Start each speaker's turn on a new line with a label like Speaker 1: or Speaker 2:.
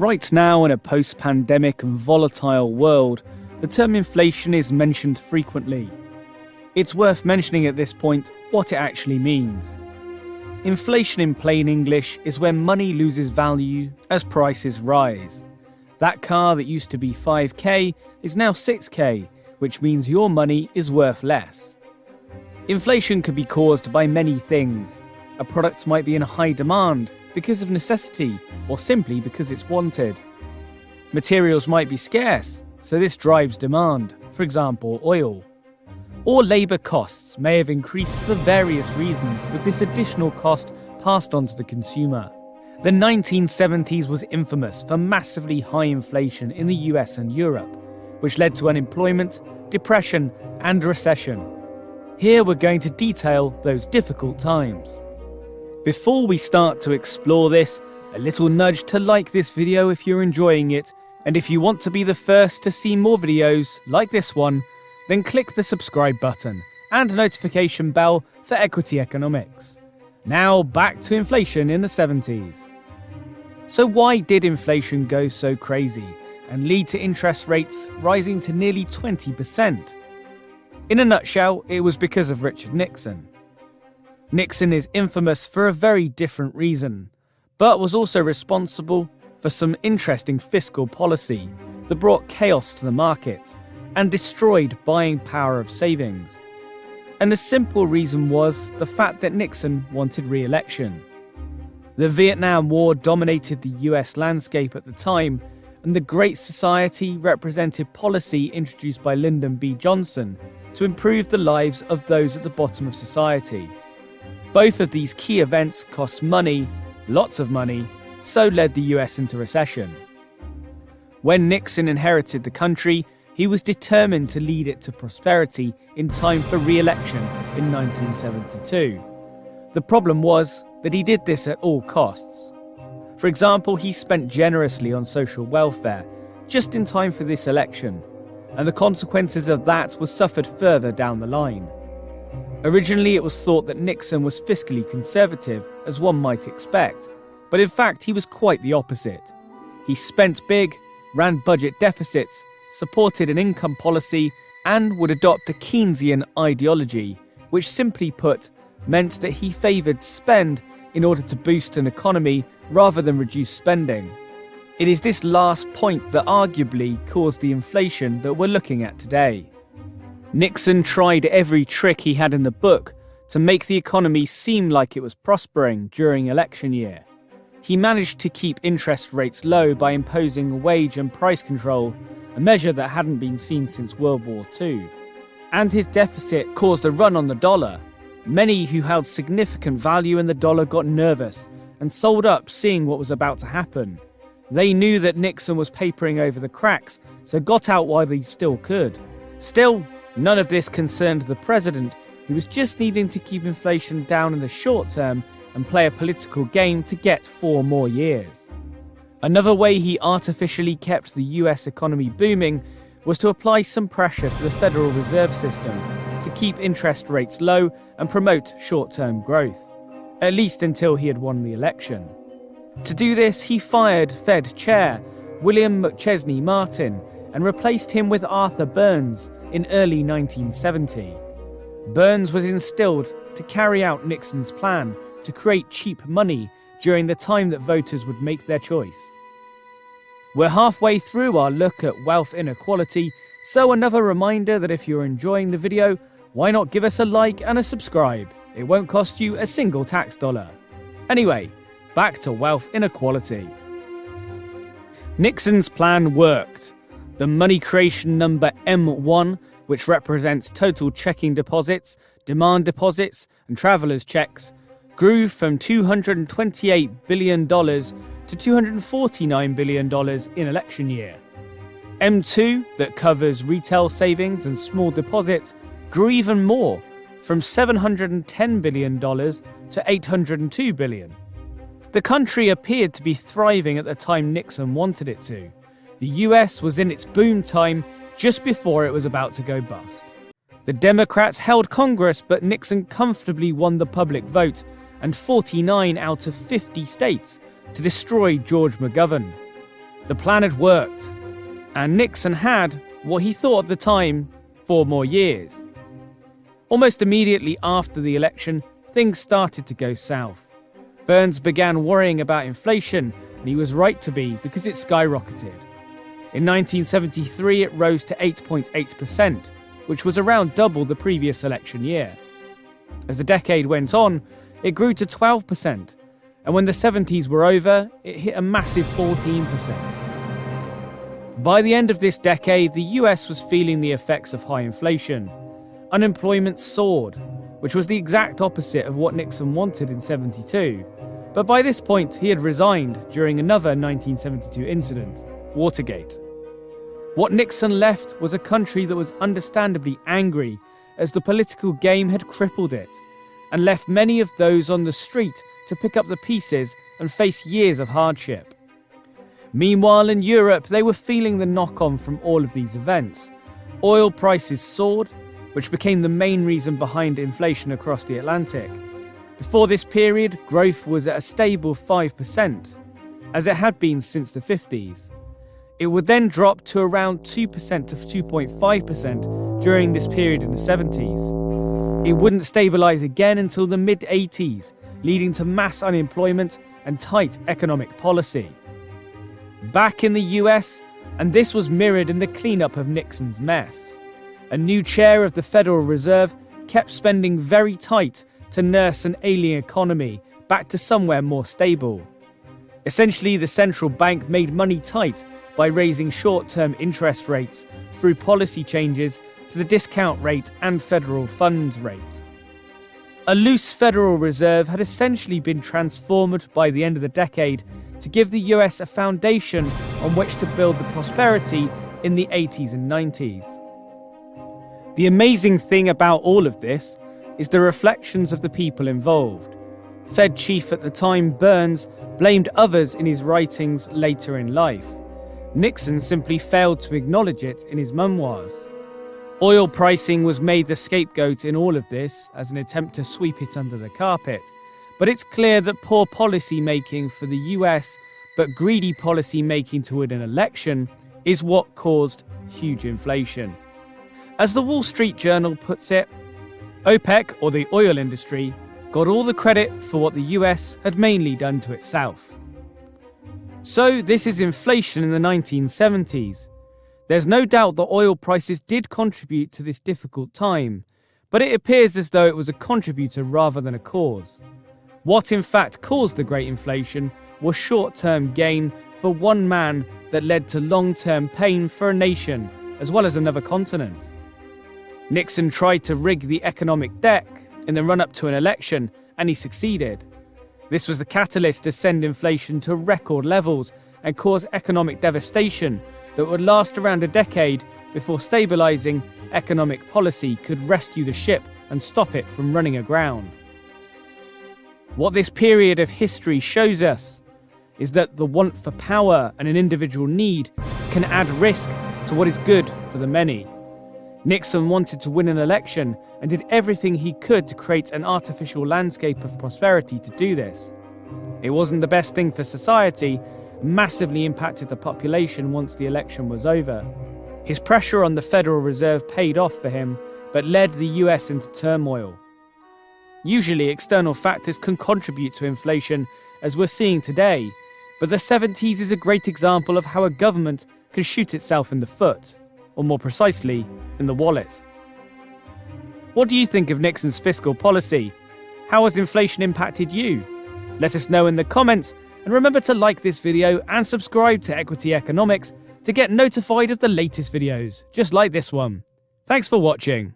Speaker 1: Right now, in a post-pandemic and volatile world, the term inflation is mentioned frequently. It's worth mentioning at this point what it actually means. Inflation in plain English is when money loses value as prices rise. That car that used to be 5k is now 6k, which means your money is worth less. Inflation can be caused by many things. A product might be in high demand because of necessity or simply because it's wanted. Materials might be scarce, so this drives demand, for example, oil. Or labour costs may have increased for various reasons, with this additional cost passed on to the consumer. The 1970s was infamous for massively high inflation in the US and Europe, which led to unemployment, depression, and recession. Here we're going to detail those difficult times. Before we start to explore this, a little nudge to like this video if you're enjoying it, and if you want to be the first to see more videos like this one, then click the subscribe button and notification bell for Equity Economics. Now back to inflation in the 70s. So why did inflation go so crazy and lead to interest rates rising to nearly 20%? In a nutshell, it was because of Richard Nixon. Nixon is infamous for a very different reason, but was also responsible for some interesting fiscal policy that brought chaos to the markets and destroyed buying power of savings. And the simple reason was the fact that Nixon wanted re-election. The Vietnam War dominated the US landscape at the time, and the Great Society represented policy introduced by Lyndon B. Johnson to improve the lives of those at the bottom of society. Both of these key events cost money, lots of money, so led the US into recession. When Nixon inherited the country, he was determined to lead it to prosperity in time for re-election in 1972. The problem was that he did this at all costs. For example, he spent generously on social welfare just in time for this election, and the consequences of that were suffered further down the line. Originally, it was thought that Nixon was fiscally conservative, as one might expect, but in fact he was quite the opposite. He spent big, ran budget deficits, supported an income policy, and would adopt a Keynesian ideology, which simply put meant that he favoured spend in order to boost an economy rather than reduce spending. It is this last point that arguably caused the inflation that we're looking at today. Nixon tried every trick he had in the book to make the economy seem like it was prospering during election year. He managed to keep interest rates low by imposing wage and price control, a measure that hadn't been seen since World War II. And his deficit caused a run on the dollar. Many who held significant value in the dollar got nervous and sold up, seeing what was about to happen. They knew that Nixon was papering over the cracks, so got out while they still could. Still, none of this concerned the president, who was just needing to keep inflation down in the short term and play a political game to get 4 more years. Another way he artificially kept the US economy booming was to apply some pressure to the Federal Reserve System to keep interest rates low and promote short-term growth, at least until he had won the election. To do this, he fired Fed Chair William McChesney Martin and replaced him with Arthur Burns in early 1970. Burns was instilled to carry out Nixon's plan to create cheap money during the time that voters would make their choice. We're halfway through our look at wealth inequality, so another reminder that if you're enjoying the video, why not give us a like and a subscribe? It won't cost you a single tax dollar. Anyway, back to wealth inequality. Nixon's plan worked. The money creation number M1, which represents total checking deposits, demand deposits, and travelers' checks, grew from $228 billion to $249 billion in election year. M2, that covers retail savings and small deposits, grew even more, from $710 billion to $802 billion. The country appeared to be thriving at the time Nixon wanted it to. The US was in its boom time just before it was about to go bust. The Democrats held Congress, but Nixon comfortably won the public vote and 49 out of 50 states to destroy George McGovern. The plan had worked, and Nixon had, what he thought at the time, 4 more years. Almost immediately after the election, things started to go south. Burns began worrying about inflation, and he was right to be because it skyrocketed. In 1973, it rose to 8.8%, which was around double the previous election year. As the decade went on, it grew to 12%, and when the 70s were over, it hit a massive 14%. By the end of this decade, the US was feeling the effects of high inflation. Unemployment soared, which was the exact opposite of what Nixon wanted in '72. But by this point, he had resigned during another 1972 incident, Watergate. What Nixon left was a country that was understandably angry, as the political game had crippled it, and left many of those on the street to pick up the pieces and face years of hardship. Meanwhile, in Europe, they were feeling the knock-on from all of these events. Oil prices soared, which became the main reason behind inflation across the Atlantic. Before this period, growth was at a stable 5%, as it had been since the 50s. It would then drop to around 2% to 2.5% during this period in the 70s. It wouldn't stabilise again until the mid-80s, leading to mass unemployment and tight economic policy. Back in the US, and this was mirrored in the cleanup of Nixon's mess. A new chair of the Federal Reserve kept spending very tight to nurse an ailing economy back to somewhere more stable. Essentially, the central bank made money tight by raising short-term interest rates through policy changes to the discount rate and federal funds rate. A loose Federal Reserve had essentially been transformed by the end of the decade to give the US a foundation on which to build the prosperity in the 80s and 90s. The amazing thing about all of this is the reflections of the people involved. Fed chief at the time, Burns, blamed others in his writings later in life. Nixon simply failed to acknowledge it in his memoirs. Oil pricing was made the scapegoat in all of this as an attempt to sweep it under the carpet. But it's clear that poor policy making for the US, but greedy policy making to win an election, is what caused huge inflation. As the Wall Street Journal puts it, OPEC, or the oil industry, got all the credit for what the US had mainly done to itself. So this is inflation in the 1970s. There's no doubt that oil prices did contribute to this difficult time, but it appears as though it was a contributor rather than a cause. What in fact caused the Great Inflation was short-term gain for one man that led to long-term pain for a nation, as well as another continent. Nixon tried to rig the economic deck in the run-up to an election, and he succeeded. This was the catalyst to send inflation to record levels and cause economic devastation that would last around a decade before stabilising economic policy could rescue the ship and stop it from running aground. What this period of history shows us is that the want for power and an individual need can add risk to what is good for the many. Nixon wanted to win an election and did everything he could to create an artificial landscape of prosperity to do this. It wasn't the best thing for society, massively impacted the population once the election was over. His pressure on the Federal Reserve paid off for him, but led the US into turmoil. Usually, external factors can contribute to inflation, as we're seeing today, but the 70s is a great example of how a government can shoot itself in the foot, or more precisely, in the wallet. What do you think of Nixon's fiscal policy? How has inflation impacted you? Let us know in the comments, and remember to like this video and subscribe to Equity Economics to get notified of the latest videos, just like this one. Thanks for watching.